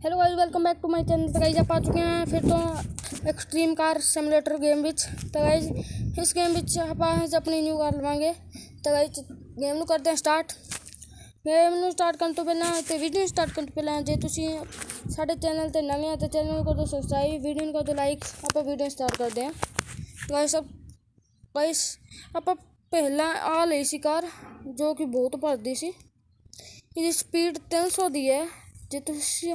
Hello guys, welcome back to my channel. तो guys आप आ चुके हैं फिर तो extreme car simulator game which. तो गाइस इस गेम विच आप अपनी न्यू कार लवांगे। तो गाइस गेम ਨੂੰ करते हैं स्टार्ट। गेम ਨੂੰ स्टार्ट करने तो पहला तो वीडियो स्टार्ट करने तो पहला जे तुसी साडे चैनल ते नवे हैं तो चैनल को दो सब्सक्राइब, वीडियो को दो लाइक। आप वीडियो स्टार्ट करते हैं गाइस। आप पहला आ ली सी कार जो कि बहुत भरदी सी। इसकी स्पीड 300 दी है। जे तुसी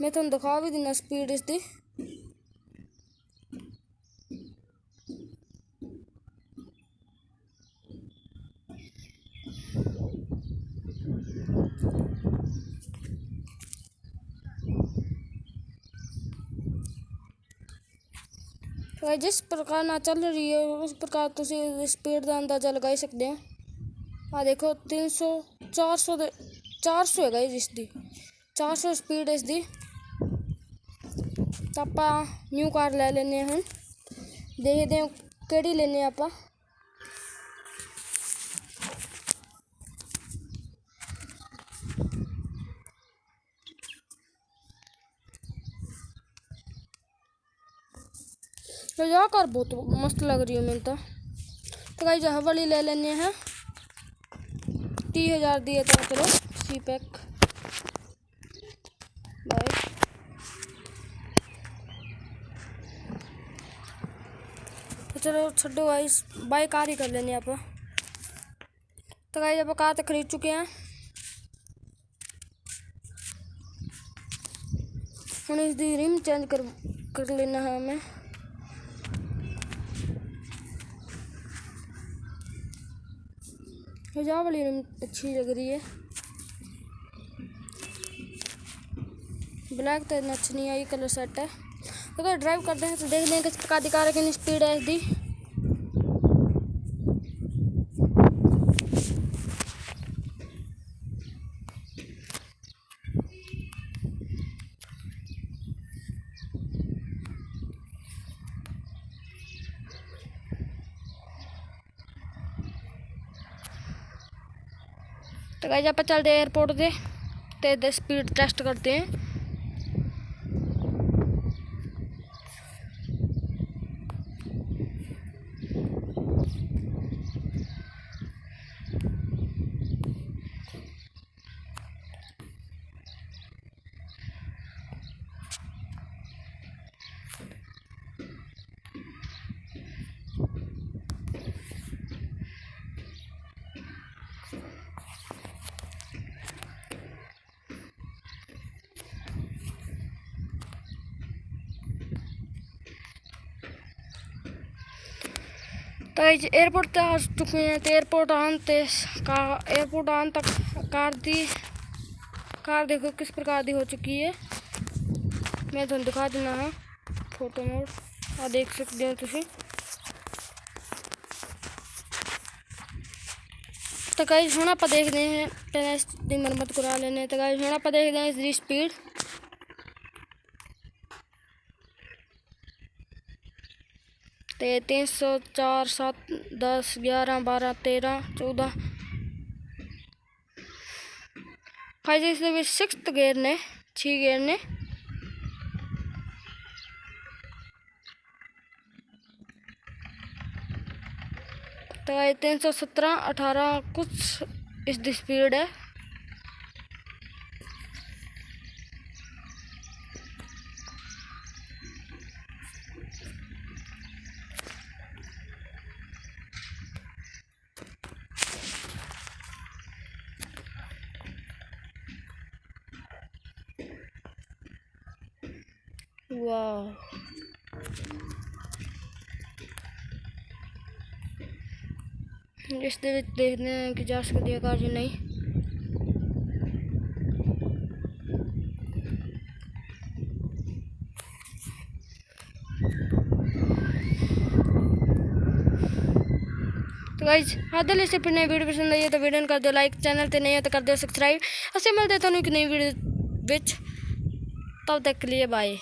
मैं तुम दिखा भी देना स्पीड इसकी। तो जिस प्रकार ना चल रही है उस प्रकार तुम स्पीड का अंदाजा लगा ही सकते हैं। आ देखो 300 400 है गाइस इसकी 400 स्पीड है इसकी। तो आप न्यू कार ले लेने हम देखते हैं केड़ी लेने आप। तो यह कार बहुत मस्त लग रही है मेरे तो गाइस यह वाली ले लेने हैं। 30,000 दिए तो चलो सी पैक बाय। तो चलो छोड़ो गाइस, बाय कार ही कर लेने आप। तो गाइस आप कार तो खरीद चुके हैं। हम इसकी रिम चेंज कर लेना है हमें। यह वाली रिम अच्छी लग रही है, ब्लैक तो अच्छी नहीं आई, कलर सेट है। तो अगर ड्राइव करते हैं तो देखते हैं किस प्रकार की कार है, कितनी स्पीड है इसकी। तो गाइस आप चलते हैं एयरपोर्ट से स्पीड टेस्ट करते हैं। तो एयरपोर्ट तक आ चुके हैं। तो एयरपोर्ट आन तक कार देखो किस प्रकार की हो चुकी है। मैं तुम दिखा देना है फोटो मोड, आ देख सकते हो तुम। तो गाइस हम आप देखते हैं पहले इसकी मरम्मत करा लेने। तो गाइस हम आप देखते हैं इसकी स्पीड। तो 300 4 7 10 11 12 13 14 गाइस इसके भी 6th गियर ने 6 गियर ने। तो 317 18 कुछ इसकी स्पीड है। वाह इस देखते हैं कि जा सकती है कार या नहीं। तो गाइस आदल से फिर नई वीडियो पसंद आई है तो वीडियो कर दो लाइक, चैनल ते नहीं है तो कर दो सब्सक्राइब। असं मिलते हैं एक नई वीडियो विच, तब तक के लिए बाय।